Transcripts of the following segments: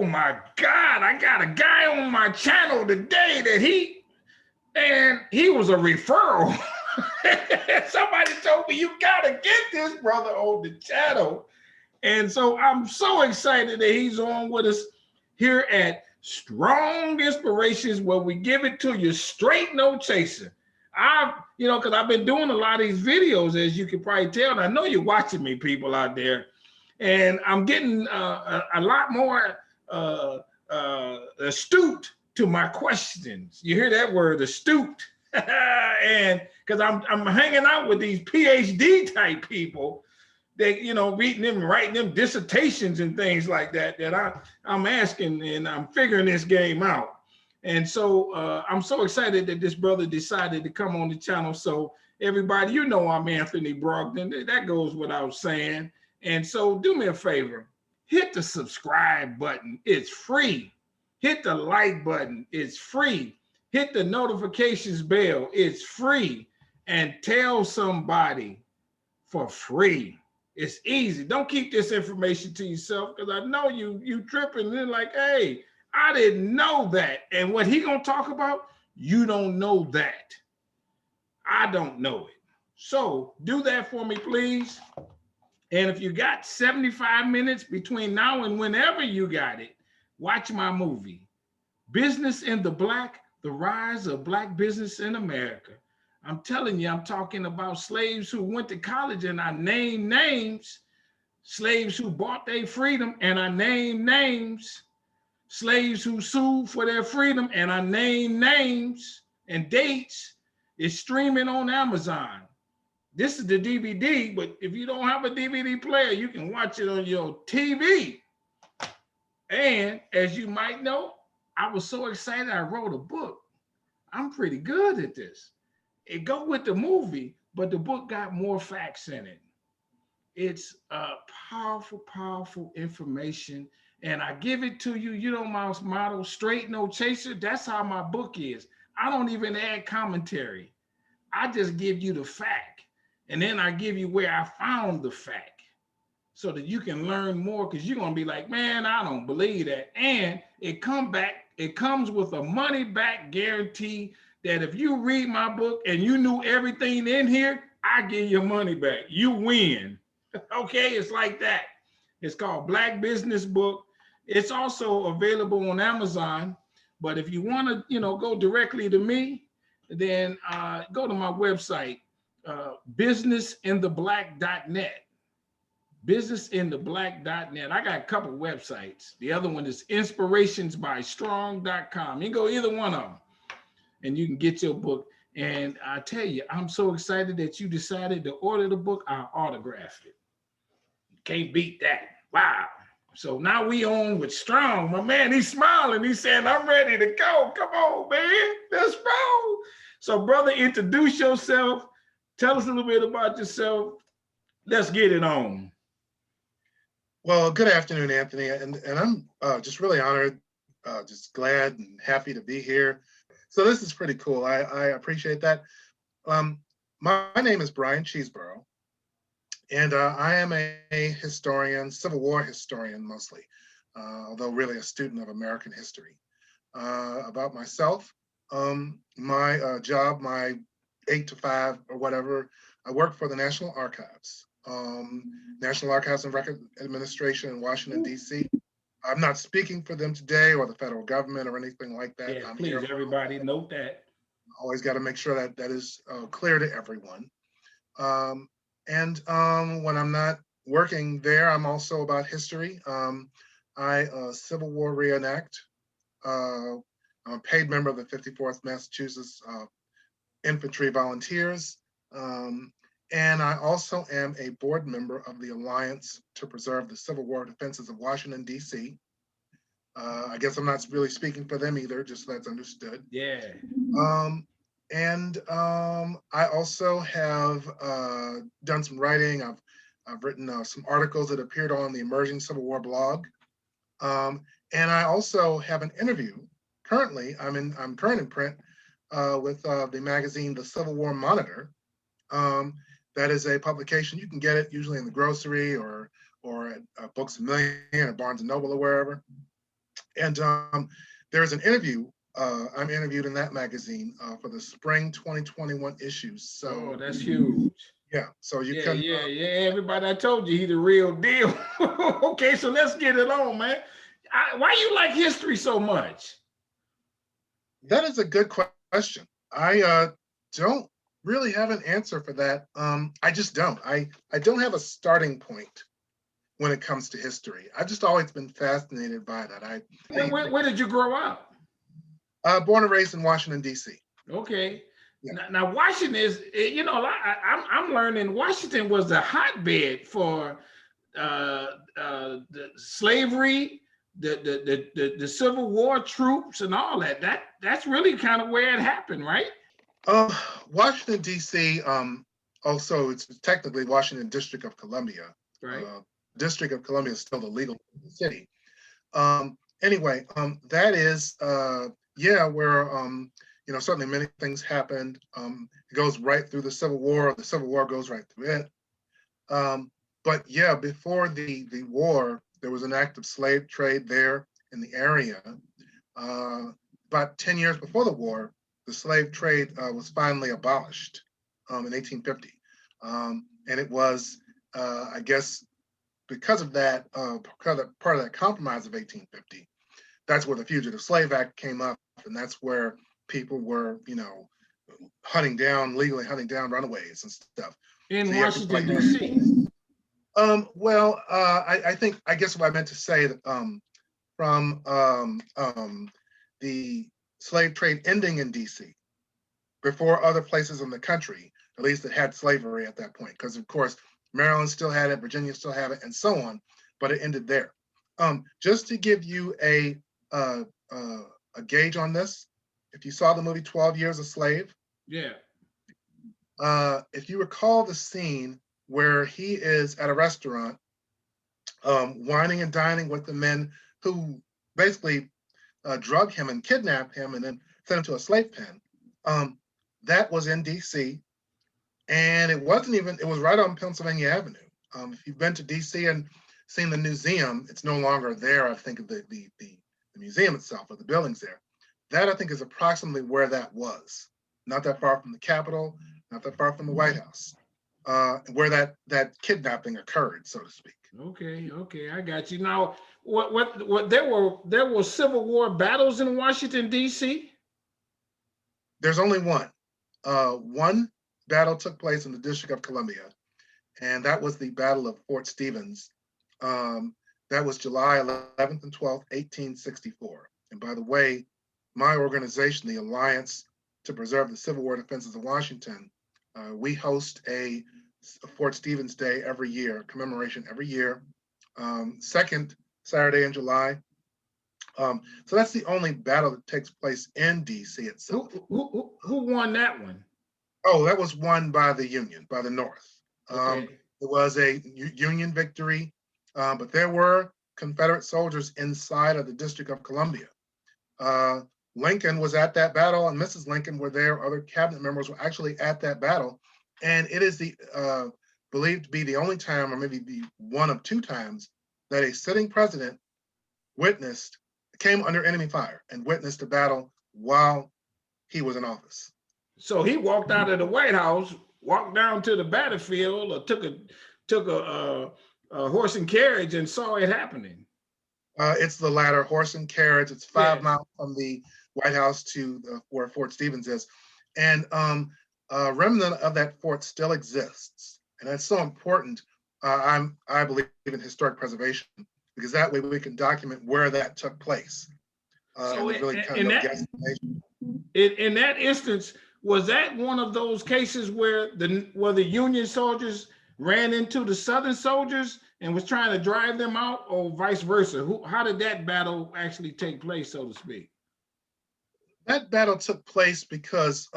my God, I got a guy on my channel today that he was a referral. Somebody told me, you gotta get this brother on the channel. And so I'm so excited that he's on with us here at Strong Inspirations, where we give it to you straight, no chaser. Because I've been doing a lot of these videos, as you can probably tell, and I know you're watching me, people out there, and I'm getting a lot more astute to my questions. You hear that word, astute? And because I'm hanging out with these PhD type people, they, reading them, writing them dissertations and things like that, I'm asking and I'm figuring this game out. And so I'm so excited that this brother decided to come on the channel. So everybody, I'm Anthony Brogdon. That goes without saying. And so do me a favor, hit the subscribe button. It's free. Hit the like button. It's free. Hit the notifications bell. It's free. And tell somebody for free. It's easy. Don't keep this information to yourself, because I know you tripping. And they're like, hey, I didn't know that. And what he gonna talk about, you don't know that. I don't know it. So do that for me, please. And if you got 75 minutes between now and whenever you got it, watch my movie, Business in the Black, The Rise of Black Business in America. I'm telling you, I'm talking about slaves who went to college, and I name names, slaves who bought their freedom, and I name names, slaves who sued for their freedom, and I name names and dates. It's streaming on Amazon. This is the DVD, but if you don't have a DVD player, you can watch it on your TV. And as you might know, I was so excited I wrote a book. I'm pretty good at this. It go with the movie, but the book got more facts in it. It's powerful, powerful information. And I give it to you, my motto, straight, no chaser. That's how my book is. I don't even add commentary. I just give you the fact. And then I give you where I found the fact, so that you can learn more, because you're going to be like, man, I don't believe that. And it comes with a money back guarantee that if you read my book and you knew everything in here, I give you money back. You win. Okay, it's like that. It's called Black Business Book. It's also available on Amazon. But if you want to, go directly to me, then go to my website, businessintheblack.net. Businessintheblack.net. I got a couple websites. The other one is inspirationsbystrong.com. You can go either one of them, and you can get your book. And I tell you, I'm so excited that you decided to order the book. I autographed it. Can't beat that. Wow. So now we on with Strong. My man, he's smiling. He's saying, I'm ready to go. Come on, man. Let's roll. So, brother, introduce yourself. Tell us a little bit about yourself. Let's get it on. Well, good afternoon, Anthony. And I'm just really honored, just glad and happy to be here. So this is pretty cool. I appreciate that. My name is Bryan Cheeseboro, and I am a historian, Civil War historian mostly, although really a student of American history. About myself, my job, my 8 to 5 or whatever, I work for the National Archives. National Archives and Record Administration in Washington, D.C. I'm not speaking for them today or the federal government or anything like that. Yeah, please, everybody note that. Always got to make sure that that is clear to everyone. And when I'm not working there, I'm also about history. I Civil War reenact. I'm a paid member of the 54th Massachusetts Infantry Volunteers. And I also am a board member of the Alliance to Preserve the Civil War Defenses of Washington, D.C. I guess I'm not really speaking for them either, just so that's understood. Yeah. I also have done some writing. I've written some articles that appeared on the Emerging Civil War blog. And I also have an interview. Currently, I'm current in print with the magazine, The Civil War Monitor. That is a publication. You can get it usually in the grocery or at Books A Million or Barnes and Noble or wherever. And there's an interview. I'm interviewed in that magazine for the spring 2021 issues. So Oh, that's huge. yeah, so you Yeah, can. yeah, yeah. Everybody, I told you, he the real deal. Okay, so let's get it on, man. Why you like history so much? That is a good question. I don't really have an answer for that. I just don't. I don't have a starting point when it comes to history. I've just always been fascinated by that. Where did you grow up? Born and raised in Washington, D.C. Okay. Yeah. Now Washington is, I'm learning Washington was the hotbed for the slavery, the Civil War troops, and all that. That's really kind of where it happened, right? Washington, D.C. Also, it's technically Washington District of Columbia. Right. District of Columbia is still the legal city. Anyway, that is where certainly many things happened. It goes right through the Civil War. The Civil War goes right through it. But yeah, before the war, there was an active slave trade there in the area. About 10 years before the war, the slave trade was finally abolished in 1850. And it was, I guess, because of that, part of that compromise of 1850, that's where the Fugitive Slave Act came up, and that's where people were, legally hunting down runaways and stuff. In Washington, D.C. I guess what I meant to say that from the slave trade ending in D.C. before other places in the country, at least that had slavery at that point, because of course Maryland still had it, Virginia still had it, and so on, but it ended there. Just to give you a gauge on this, if you saw the movie 12 Years a Slave, yeah, if you recall the scene where he is at a restaurant, whining and dining with the men who basically drug him and kidnap him and then sent him to a slave pen. That was in DC, and it was right on Pennsylvania Avenue. If you've been to DC and seen the museum, it's no longer there. I think of the museum itself, or the buildings there. That I think is approximately where that was. Not that far from the Capitol, not that far from the White House, where that kidnapping occurred, so to speak. Okay, I got you. Now, what there were Civil War battles in Washington, D.C.? There's only one. One battle took place in the District of Columbia, and that was the Battle of Fort Stevens. That was July 11th and 12th, 1864. And by the way, my organization, the Alliance to Preserve the Civil War Defenses of Washington, we host a Fort Stevens Day every year, commemoration every year, second Saturday in July. So that's the only battle that takes place in DC itself. Who won that one? Oh, that was won by the Union, by the North. Okay. It was a Union victory, but there were Confederate soldiers inside of the District of Columbia. Lincoln was at that battle, and Mrs. Lincoln were there. Other cabinet members were actually at that battle. And it is believed to be the only time, or maybe the one of two times, that a sitting president came under enemy fire and witnessed a battle while he was in office. So he walked out of the White House, walked down to the battlefield, or took a horse and carriage and saw it happening. It's the latter, horse and carriage. It's 5 miles from the White House to where Fort Stevens is. And a remnant of that fort still exists. And that's so important. I believe in historic preservation, because that way we can document where that took place. So in that instance, was that one of those cases where the Union soldiers ran into the Southern soldiers and was trying to drive them out, or vice versa? How did that battle actually take place, so to speak? That battle took place because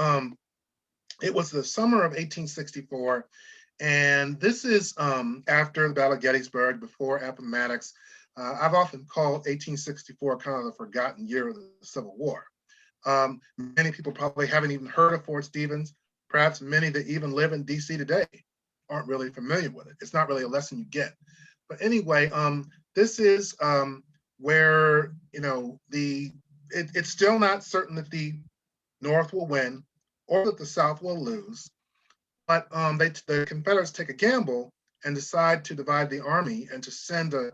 it was the summer of 1864, and this is after the Battle of Gettysburg, before Appomattox. I've often called 1864 kind of the forgotten year of the Civil War. Many people probably haven't even heard of Fort Stevens. Perhaps many that even live in DC today aren't really familiar with it. It's not really a lesson you get. But anyway, this is where, it's still not certain that the North will win or that the South will lose. But the Confederates take a gamble and decide to divide the army and to send a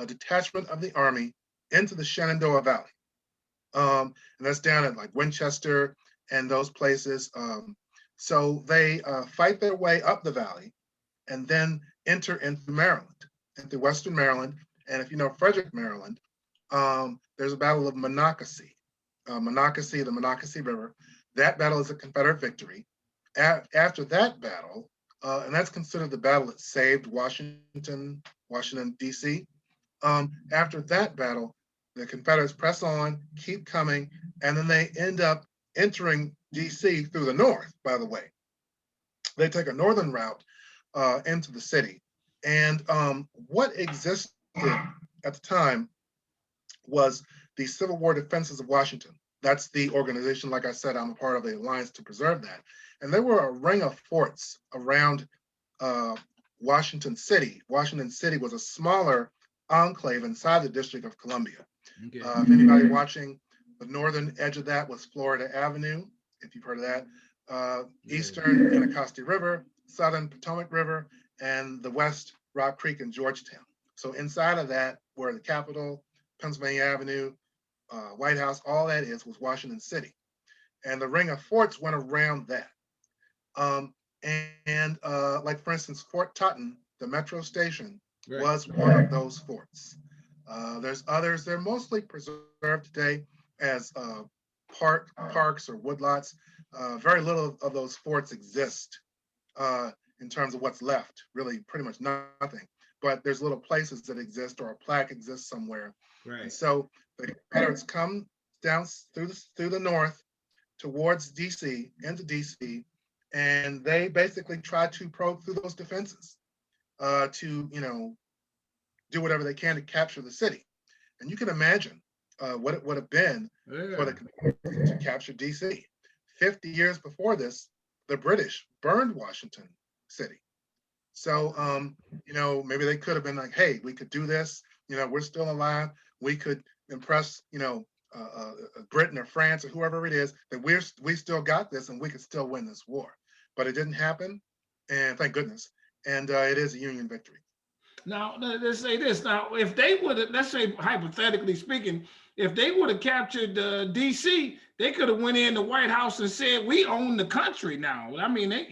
detachment of the army into the Shenandoah Valley. And that's down at like Winchester and those places. So they fight their way up the valley and then enter into Maryland, into Western Maryland. And if you know Frederick, Maryland, there's a battle of Monocacy. Monocacy, the Monocacy River. That battle is a Confederate victory. After that battle, and that's considered the battle that saved Washington, D.C. After that battle, the Confederates press on, keep coming, and then they end up entering D.C. through the north, by the way. They take a northern route into the city. And what existed at the time was the Civil War Defenses of Washington. That's the organization, like I said, I'm a part of the alliance to preserve that. And there were a ring of forts around Washington City. Washington City was a smaller enclave inside the District of Columbia. Okay. If anybody watching, the northern edge of that was Florida Avenue, if you've heard of that. Eastern Anacostia River, southern Potomac River, and the west Rock Creek and Georgetown. So inside of that were the Capitol, Pennsylvania Avenue, White House, all that was Washington City. And the ring of forts went around that. Like for instance, Fort Totten, the metro station, was one of those forts. There's others, they're mostly preserved today as parks or woodlots. Very little of those forts exist in terms of what's left, really pretty much nothing. But there's little places that exist or a plaque exists somewhere. Right. And so the Confederates come down through the north towards DC, into DC, and they basically try to probe through those defenses to, do whatever they can to capture the city. And you can imagine what it would have been for the Confederates to capture DC. 50 years before this, the British burned Washington City. So, maybe they could have been like, hey, we could do this. We're still alive. We could impress, Britain or France or whoever it is, that we still got this and we could still win this war. But it didn't happen, and thank goodness. And it is a Union victory. Now, let's say this. Now, if they would have, let's say hypothetically speaking, if they would have captured DC, they could have went in the White House and said, we own the country now. I mean, they,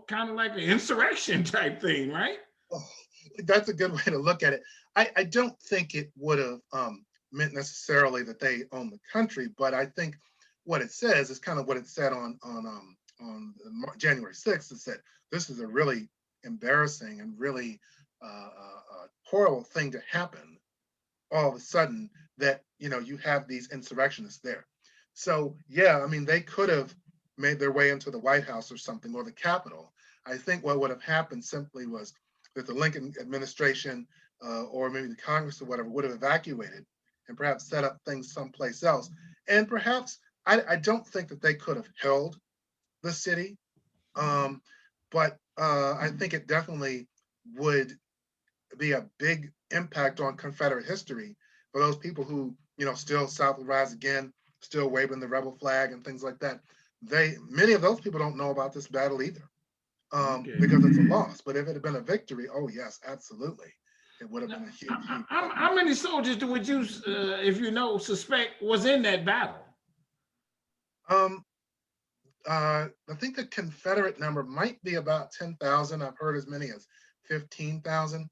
kind of like an insurrection type thing, right? Oh, that's a good way to look at it. I don't think it would have meant necessarily that they own the country, but I think what it says is kind of what it said on January 6th. It said, this is a really embarrassing and really horrible thing to happen all of a sudden, that you have these insurrectionists there. So yeah, I mean, they could have made their way into the White House or something, or the Capitol. I think what would have happened simply was that the Lincoln administration or maybe the Congress or whatever would have evacuated and perhaps set up things someplace else. And perhaps I don't think that they could have held the city, but I think it definitely would be a big impact on Confederate history for those people who, still South will rise again, still waving the rebel flag and things like that. Many of those people don't know about this battle either, because it's a loss. But if it had been a victory, oh yes, absolutely, it would have been a huge. How many soldiers would you, if suspect was in that battle? I think the Confederate number might be about 10,000. I've heard as many as 15,000.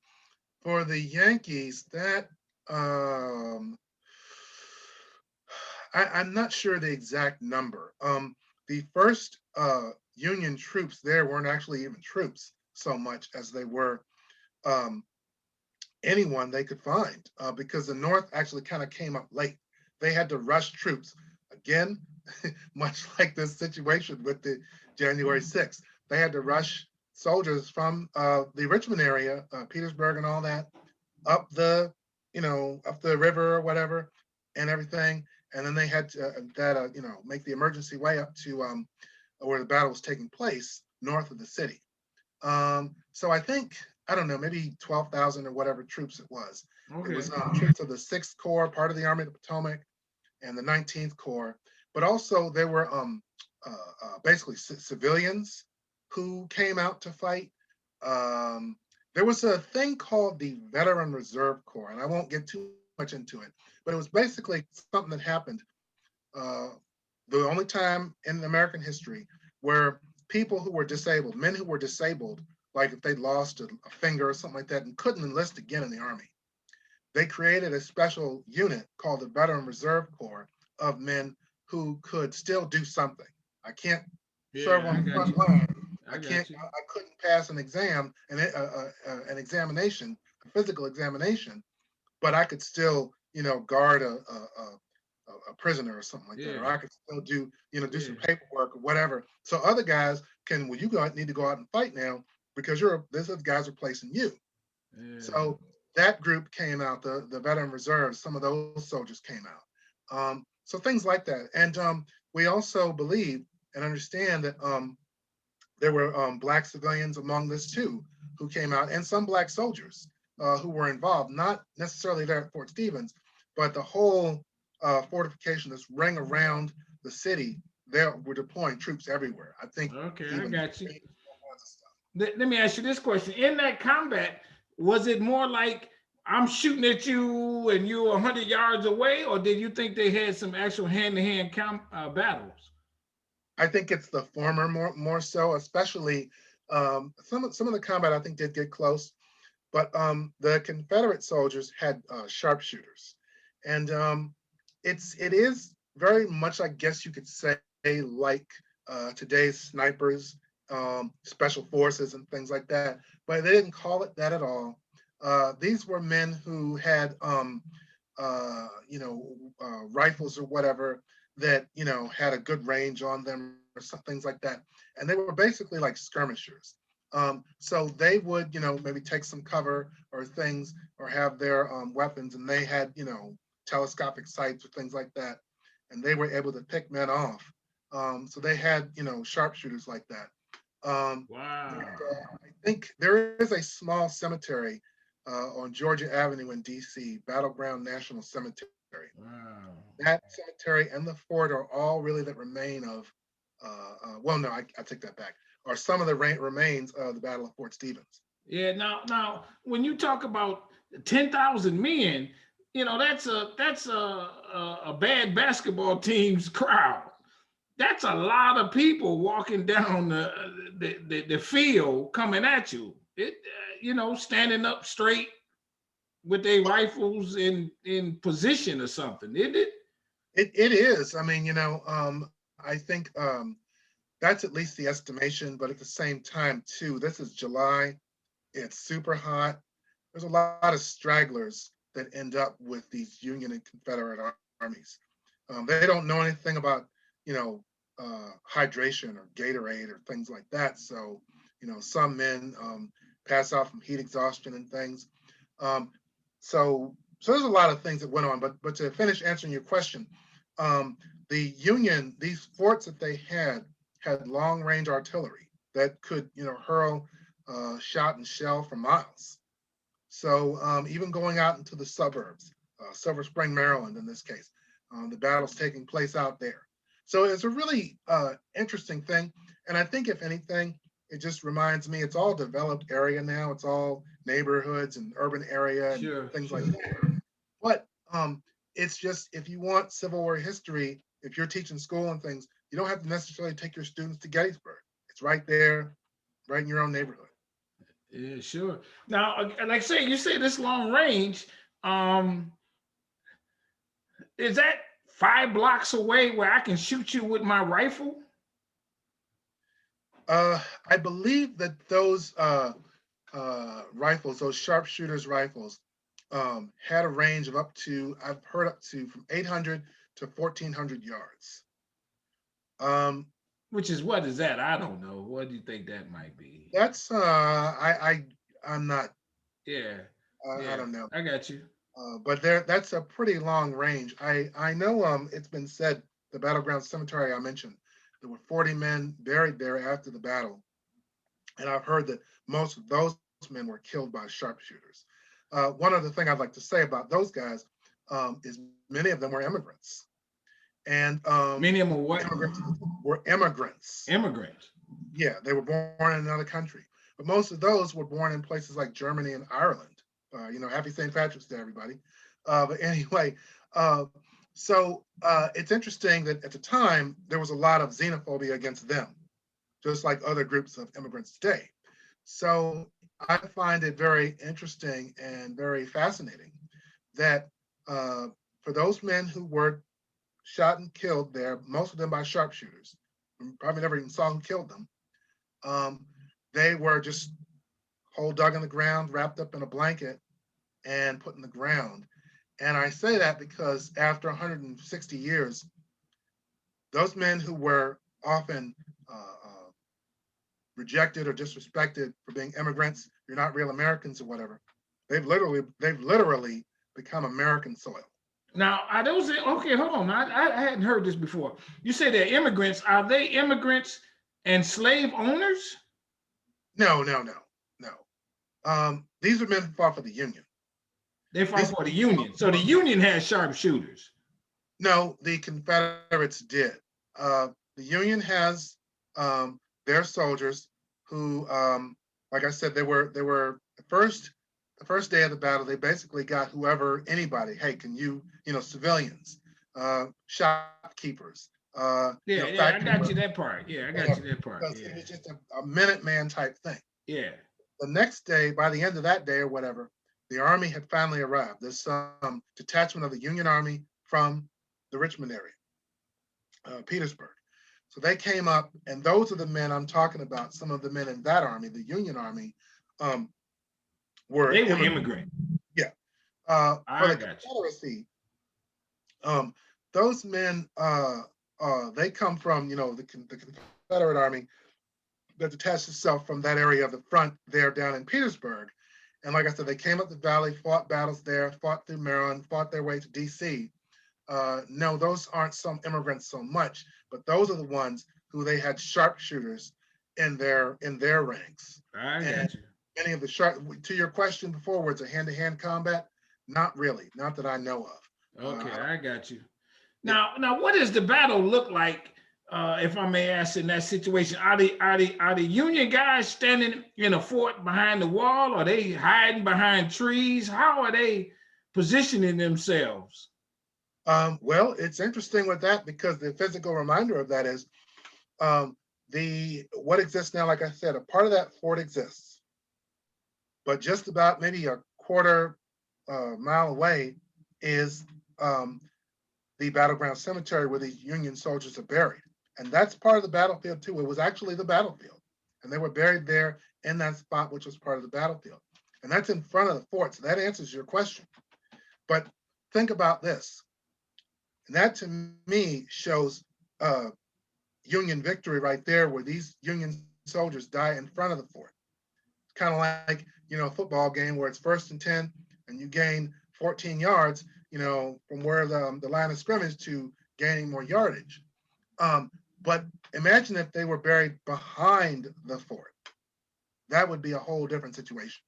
For the Yankees, that I'm not sure the exact number. The first Union troops there weren't actually even troops so much as they were anyone they could find, because the North actually kind of came up late. They had to rush troops. Again, much like this situation with the January 6th, they had to rush soldiers from the Richmond area, Petersburg and all that, up the river or whatever and everything. And then they had to make the emergency way up to where the battle was taking place, north of the city. So I think I don't know, maybe 12,000 or whatever troops it was. It was Okay. troops of the 6th Corps, part of the Army of the Potomac, and the 19th Corps. But also there were basically civilians who came out to fight. Um, there was a thing called the Veteran Reserve Corps, and I won't get too much into it, but it was basically something that happened uh, the only time in American history where people who were disabled, men who were disabled, like if they lost a finger or something like that and couldn't enlist again in the Army, they created a special unit called the Veteran Reserve Corps of men who could still do something. I can't serve Yeah, on I the got front you. line. I got you. I couldn't pass an exam, an examination, a physical examination, but I could still, guard a prisoner or something like that, or Yeah, I could still do, do some yeah, paperwork or whatever. So other guys can, well, need to go out and fight now because this is guys replacing you. yeah. So that group came out, the veteran reserves, some of those soldiers came out. So things like that. And we also believe and understand that there were Black civilians among this too, who came out, and some Black soldiers who were involved, not necessarily there at Fort Stevens, but the whole fortification, this ring around the city, there were deploying troops everywhere. I think Okay, I even got you. all kinds of stuff. Let me ask you this question. In that combat, was it more like I'm shooting at you and you're 100 yards away, or did you think they had some actual hand-to-hand battles? I think it's the former more so, especially some of the combat I think did get close, but the Confederate soldiers had sharpshooters, and it is very much, I guess you could say, like today's snipers, special forces, and things like that. But they didn't call it that at all. These were men who had, rifles or whatever that had a good range on them or some things like that, and they were basically like skirmishers. So they would, maybe take some cover or things, or have their weapons, and they had, telescopic sights or things like that, and they were able to pick men off. So they had, sharpshooters like that. Wow. I think there is a small cemetery on Georgia Avenue in DC, Battleground National Cemetery. Wow. That cemetery and the fort are all really that remain of, well, no, I take that back, are some of the remains of the Battle of Fort Stevens. Yeah. Now, when you talk about 10,000 men, that's a bad basketball team's crowd. That's a lot of people walking down the field coming at you. Standing up straight with their rifles in position or something, isn't it? It is. I mean, I think that's at least the estimation, but at the same time, too, this is July. It's super hot. There's a lot of stragglers that end up with these Union and Confederate armies. They don't know anything about, you know, hydration or Gatorade or things like that. So, some men pass out from heat exhaustion and things. Um, so there's a lot of things that went on. But to finish answering your question, um, the Union, these forts that they had long range artillery that could, hurl shot and shell for miles. So even going out into the suburbs, Silver Spring, Maryland, in this case, the battle's taking place out there. So it's a really interesting thing. And I think if anything, it just reminds me it's all developed area now. It's all neighborhoods and urban area and Sure, things like sure. that. But it's just, if you want Civil War history, if you're teaching school and things, you don't have to necessarily take your students to Gettysburg. It's right there, right in your own neighborhood. Yeah, sure. Now, like I say, you say this long range. Um, is that 5 blocks away where I can shoot you with my rifle? I believe that those rifles, those sharpshooters rifles, had a range of up to, I've heard up to from 800 to 1400 yards. Um, Which is what is that? I don't know. What do you think that might be? that's I'm not, Yeah, I yeah. don't know. I got you. But that's a pretty long range. I know it's been said, the battleground cemetery I mentioned, there were 40 men buried there after the battle, and I've heard that most of those men were killed by sharpshooters. One other thing I'd like to say about those guys is many of them were immigrants. And Many of them were what? immigrants were immigrants. Immigrants. Yeah, they were born in another country. But most of those were born in places like Germany and Ireland. Happy St. Patrick's Day, everybody. But anyway, so it's interesting that at the time, there was a lot of xenophobia against them, just like other groups of immigrants today. So I find it very interesting and very fascinating that for those men who were shot and killed there, most of them by sharpshooters, probably never even saw who killed them, they were just whole dug in the ground, wrapped up in a blanket and put in the ground. And I say that because after 160 years, those men who were often rejected or disrespected for being immigrants, you're not real Americans or whatever, they've literally become American soil. Now, are those okay? Hold on, I hadn't heard this before. You say they're immigrants. Are they immigrants and slave owners? No. These are men who fought for the Union. They fought for the Union. So the Union has sharpshooters. No, the Confederates did. The Union has their soldiers who, like I said, they were the first day of the battle. They basically got anybody. Hey, can you, civilians, shopkeepers. I got you that part. Yeah, I got you that part. Because it was just a Minuteman type thing. Yeah. The next day, by the end of that day or whatever, the army had finally arrived. There's some detachment of the Union Army from the Richmond area, Petersburg. So they came up, and those are the men I'm talking about. Some of the men in that army, the Union Army, were immigrant. Yeah. For the Confederacy, those men, they come from, the Confederate Army that detached itself from that area of the front there down in Petersburg. And like I said, they came up the valley, fought battles there, fought through Maryland, fought their way to DC. No, those aren't some immigrants so much, but those are the ones who they had sharpshooters in their ranks. I got you. Many of the to your question before, was it hand-to-hand combat? Not really, not that I know of. Okay, I got you. Now, what does the battle look like? If I may ask, in that situation, are the Union guys standing in a fort behind the wall? Are they hiding behind trees? How are they positioning themselves? Well, it's interesting with that because the physical reminder of that is what exists now. Like I said, a part of that fort exists, but just about maybe a quarter mile away is the battleground cemetery where the Union soldiers are buried. And that's part of the battlefield too. It was actually the battlefield. And they were buried there in that spot, which was part of the battlefield. And that's in front of the fort. So that answers your question. But think about this. And that to me shows Union victory right there, where these Union soldiers die in front of the fort. It's kind of like, a football game where it's 1st and 10 and you gain 14 yards, from where the line of scrimmage to gaining more yardage. But imagine if they were buried behind the fort. That would be a whole different situation.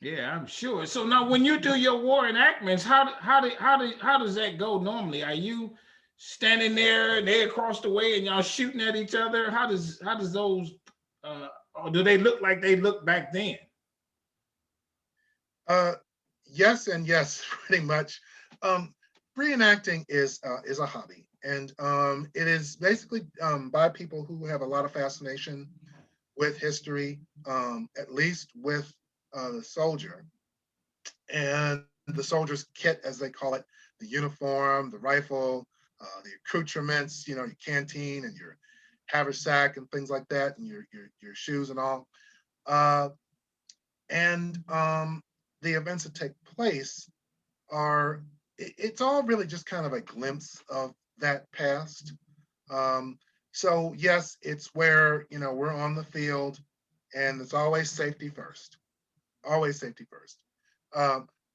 Yeah, I'm sure. So now, when you do your war enactments, how does that go normally? Are you standing there and they across the way and y'all shooting at each other? How does those or do they look like they looked back then? Yes and yes, pretty much. Reenacting is a hobby, and it is basically by people who have a lot of fascination with history, at least with the soldier and the soldier's kit, as they call it, the uniform, the rifle, the accoutrements, your canteen and your haversack and things like that, and your shoes and all. And the events that take place it's all really just kind of a glimpse of that past. So yes, it's where, we're on the field and it's always safety first, always safety first.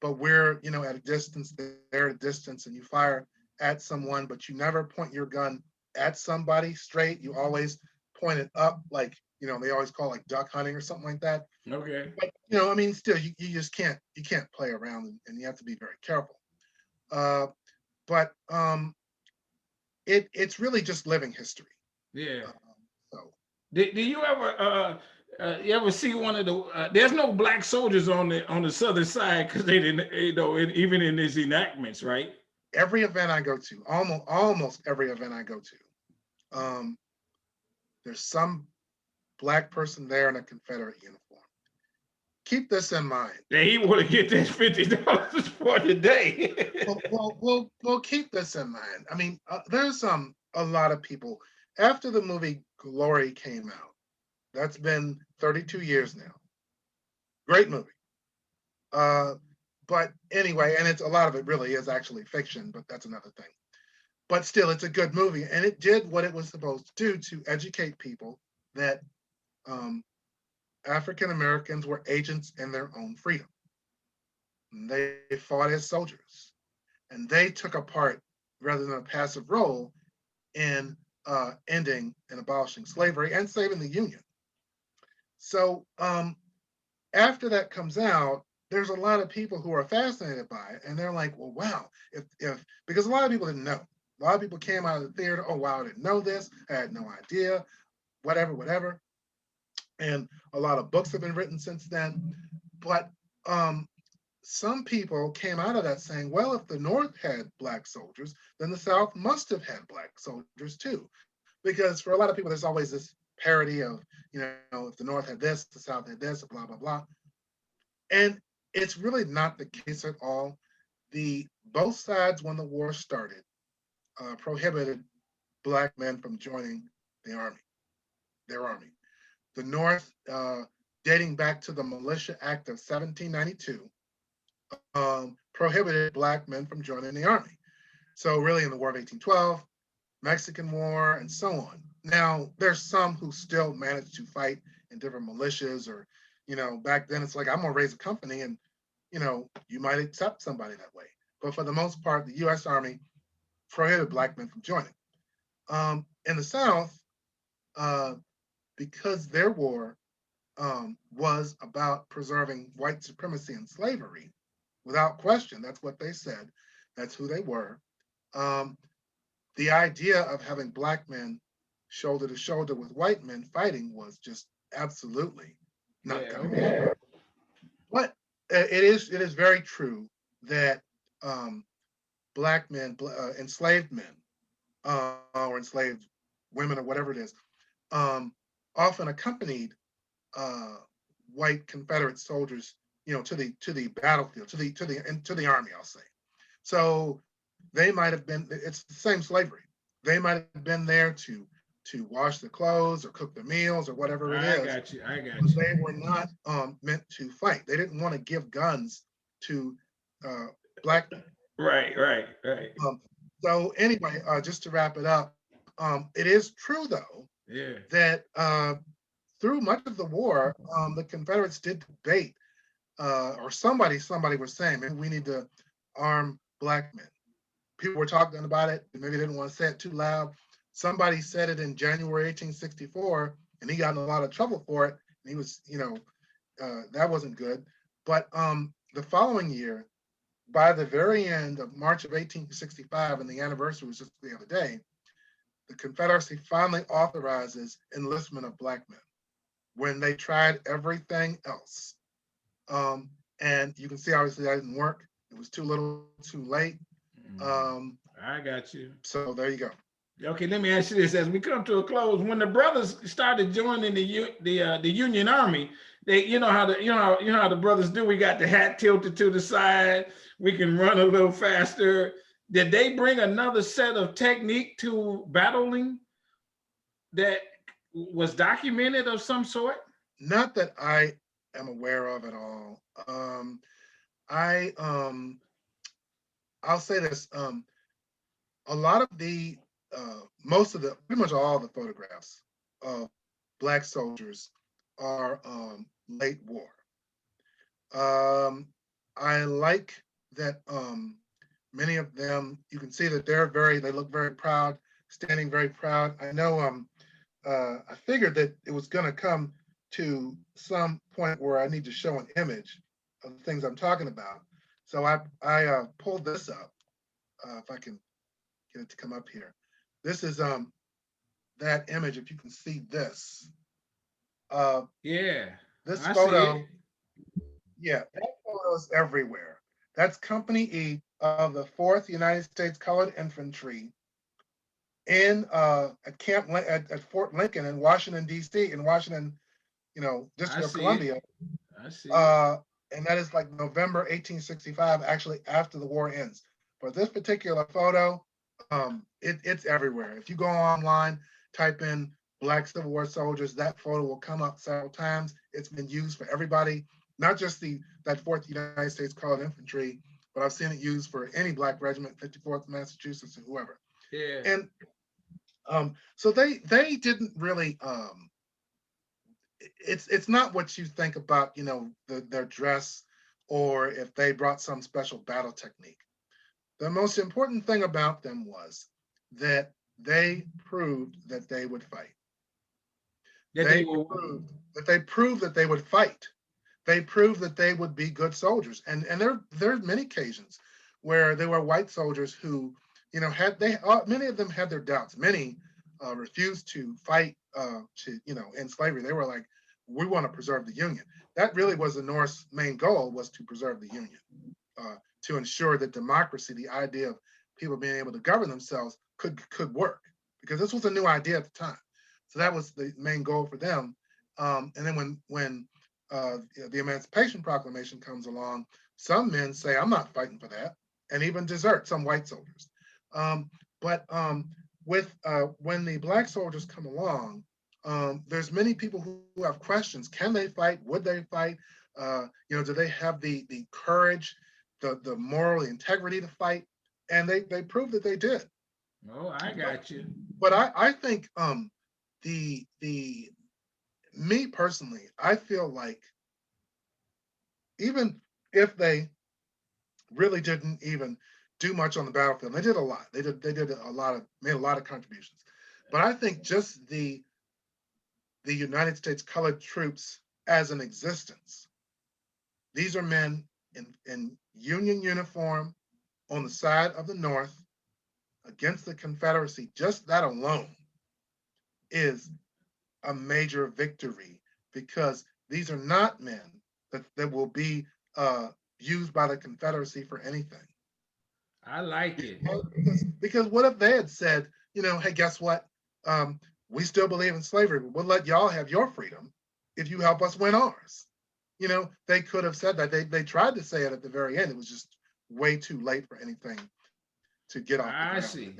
But we're, at a distance, they're at a distance, and you fire at someone, but you never point your gun at somebody straight. You always pointed up, like, they always call like duck hunting or something like that. Okay. But, I mean, still, you just can't play around, and you have to be very careful. But it's really just living history. Yeah. So Do you ever see one of the? There's no black soldiers on the southern side because they didn't, even in these enactments, right? every event I go to, almost every event I go to, there's some black person there in a Confederate uniform. Keep this in mind. That he want to get that $50 for the day. We'll keep this in mind. I mean, there's a lot of people after the movie Glory came out. That's been 32 years now. Great movie. But anyway, and it's a lot of it really is actually fiction, but that's another thing. But still, it's a good movie, and it did what it was supposed to do to educate people that African Americans were agents in their own freedom. And they fought as soldiers, and they took a part rather than a passive role in ending and abolishing slavery and saving the Union. So after that comes out, there's a lot of people who are fascinated by it, and they're like, well, wow, if because a lot of people didn't know. A lot of people came out of the theater, oh wow, I didn't know this, I had no idea, whatever. And a lot of books have been written since then. But some people came out of that saying, well, if the North had black soldiers, then the South must have had black soldiers too. Because for a lot of people, there's always this parody of, if the North had this, the South had this, blah, blah, blah. And it's really not the case at all. Both sides, when the war started, prohibited black men from joining their army. The North, dating back to the Militia Act of 1792, prohibited black men from joining the army. So really in the War of 1812, Mexican War, and so on. Now, there's some who still manage to fight in different militias, or, back then it's like, I'm gonna raise a company and, you might accept somebody that way. But for the most part, the US Army prohibited black men from joining. In the South, because their war was about preserving white supremacy and slavery, without question, that's what they said, that's who they were. The idea of having black men shoulder to shoulder with white men fighting was just absolutely not going to happen. But it is very true that black men, enslaved men, or enslaved women, or whatever it is, often accompanied white Confederate soldiers, to the battlefield, to the army, I'll say. So they might have been. It's the same slavery. They might have been there to wash the clothes or cook the meals or whatever it is. I got you. They were not meant to fight. They didn't want to give guns to black men. Right. So anyway, just to wrap it up, it is true though, that through much of the war, the Confederates did debate, or somebody was saying, maybe we need to arm black men. People were talking about it, maybe they didn't want to say it too loud. Somebody said it in January 1864, and he got in a lot of trouble for it. And he was, that wasn't good. But the following year, by the very end of March of 1865, and the anniversary was just the other day, the Confederacy finally authorizes enlistment of black men when they tried everything else. And you can see, obviously, that didn't work. It was too little, too late. I got you. So there you go. Okay, let me ask you this: as we come to a close, when the brothers started joining the Union Army, they, how the brothers do. We got the hat tilted to the side. We can run a little faster. Did they bring another set of technique to battling that was documented of some sort? Not that I am aware of at all. I'll say this: a lot of the pretty much all the photographs of black soldiers are late war. I like that many of them, you can see that they look very proud, standing very proud. I know I figured that it was going to come to some point where I need to show an image of the things I'm talking about. So I pulled this up. If I can get it to come up here. This is that image. If you can see this, uh, Yeah, this I see it. photo, yeah, that photo is everywhere. That's Company E of the 4th United States Colored Infantry in at at Fort Lincoln in Washington D.C. in Washington, I District of see it. Columbia. I see it. Uh, and that is like November 1865, actually after the war ends. For this particular photo, it's everywhere. If you go online, type in Black Civil War soldiers, that photo will come up several times. It's been used for everybody, not just that 4th United States Colored Infantry, but I've seen it used for any Black regiment, 54th Massachusetts, or whoever. Yeah. And so they didn't really it's not what you think about, their dress or if they brought some special battle technique. The most important thing about them was that they proved that they would fight. That they will. They proved that they would fight. They proved that they would be good soldiers. And there are many occasions where there were white soldiers who, had many of them had their doubts. Many refused to fight in slavery. They were like, we want to preserve the Union. That really was the North's main goal, was to preserve the Union, to ensure that democracy, the idea of people being able to govern themselves, could work, because this was a new idea at the time. So that was the main goal for them. And then when the Emancipation Proclamation comes along, some men say, I'm not fighting for that, and even desert, some white soldiers. But with when the Black soldiers come along, there's many people who have questions. Can they fight? Would they fight? Do they have the courage, the moral integrity to fight? And they proved that they did. Oh, I But, got you. but I think the me personally, I feel like even if they really didn't even do much on the battlefield, they did a lot. They did a lot of made a lot of contributions. But I think just the United States colored troops as an existence, these are men in Union uniform on the side of the North against the Confederacy. Just that alone is a major victory, because these are not men that will be used by the Confederacy for anything. I like it. Because what if they had said, hey, guess what? Um, we still believe in slavery, but we'll let y'all have your freedom if you help us win ours. They could have said that. They tried to say it at the very end. It was just way too late for anything to get off the I ground. see.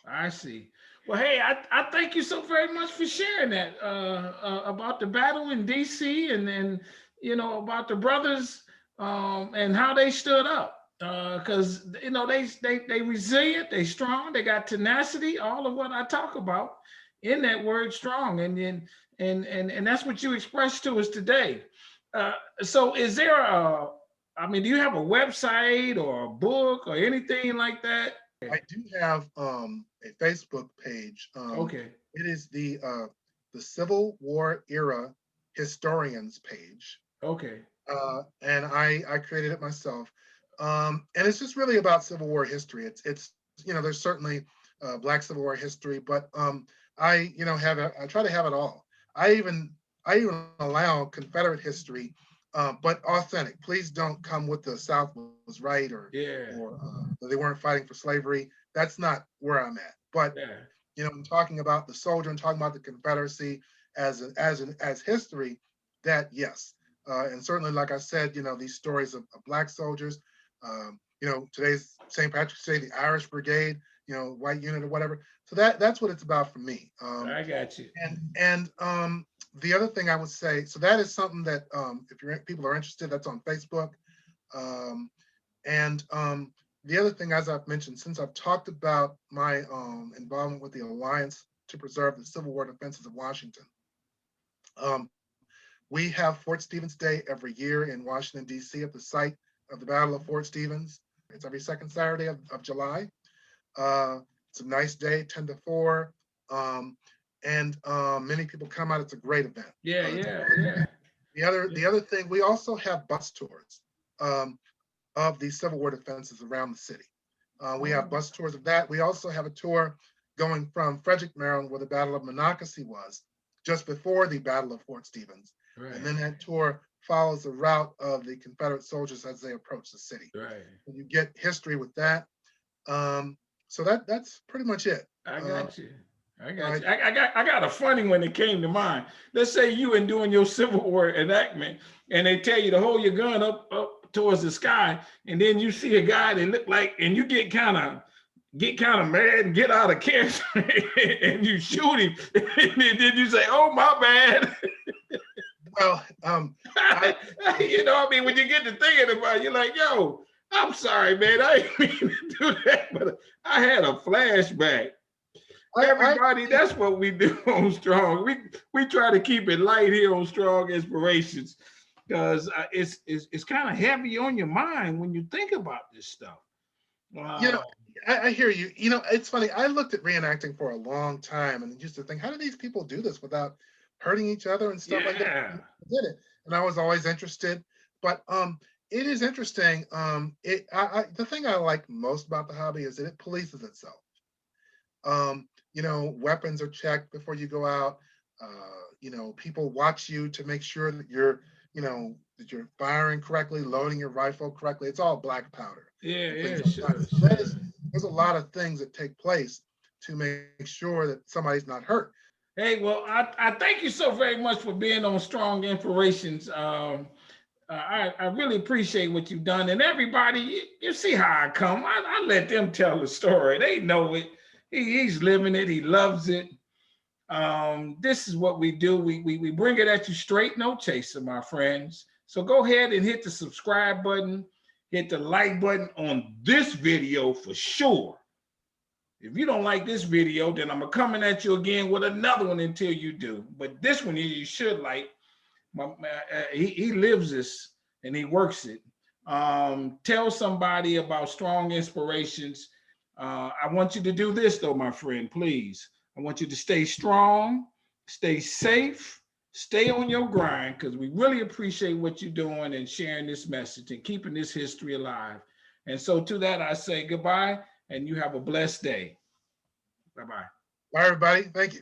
I see. Well, hey, I thank you so very much for sharing that about the battle in D.C. and about the brothers and how they stood up. Because they resilient, they strong, they got tenacity. All of what I talk about in that word strong, and that's what you expressed to us today. Uh, so, is there I mean, do you have a website or a book or anything like that? I do have a Facebook page. Okay. It is the Civil War era historians page, Okay. and I created it myself. And it's just really about Civil War history. It's there's certainly Black Civil War history, but I I try to have it all. I even I even allow Confederate history, but authentic. Please don't come with the South was right, Yeah. or they weren't fighting for slavery. That's not where I'm at. But Yeah. I'm talking about the soldier and talking about the Confederacy as history. That, yes, and certainly, like I said, these stories of Black soldiers. Today's St. Patrick's Day, the Irish Brigade, white unit or whatever. So that's what it's about for me. I got you. And the other thing I would say, so that is something that if people are interested, that's on Facebook. Um, and the other thing, as I've mentioned, since I've talked about my involvement with the Alliance to Preserve the Civil War Defenses of Washington, um, we have Fort Stevens Day every year in Washington, D.C. at the site of the Battle of Fort Stevens. It's every second Saturday of July. Uh, it's a nice day, 10 to 4. Um, and many people come out. It's a great event. Yeah, yeah. The other thing, we also have bus tours of the Civil War defenses around the city. We have bus tours of that. We also have a tour going from Frederick, Maryland, where the Battle of Monocacy was, just before the Battle of Fort Stevens. Right. And then that tour follows the route of the Confederate soldiers as they approach the city. Right. And you get history with that. So that's pretty much it. I got you. I got right. you. I got a funny one that came to mind. Let's say you and doing your Civil War enactment, and they tell you to hold your gun up towards the sky, and then you see a guy that look like, and you get kind of mad and get out of character, and you shoot him, and then you say, "Oh, my bad." Well, you know, I mean, when you get to thinking about it, you're like, "Yo, I'm sorry, man. I didn't mean to do that, but I had a flashback." Everybody, that's what we do on Strong. We try to keep it light here on Strong Inspirations, because it's kind of heavy on your mind when you think about this stuff. You know, I hear you. You know, it's funny. I looked at reenacting for a long time and used to think, how do these people do this without hurting each other and stuff like that? I did it, and I was always interested. But it is interesting. The thing I like most about the hobby is that it polices itself. You know, weapons are checked before you go out. You know, people watch you to make sure that you're firing correctly, loading your rifle correctly. It's all black powder. Yeah, sure. There's a lot of things that take place to make sure that somebody's not hurt. Hey, well, I thank you so very much for being on Strong Inspirations. I really appreciate what you've done. And everybody, you see how I come. I let them tell the story. They know it. He's living it. He loves it. This is what we do. We bring it at you straight, no chaser, my friends. So go ahead and hit the subscribe button, hit the like button on this video for sure. If you don't like this video, then I'm coming at you again with another one until you do. But this one you should like. He lives this and he works it. Tell somebody about Strong Inspirations. I want you to do this though, my friend, please. I want you to stay strong, stay safe, stay on your grind, because we really appreciate what you're doing and sharing this message and keeping this history alive. And so to that, I say goodbye and you have a blessed day. Bye-bye. Bye, everybody. Thank you.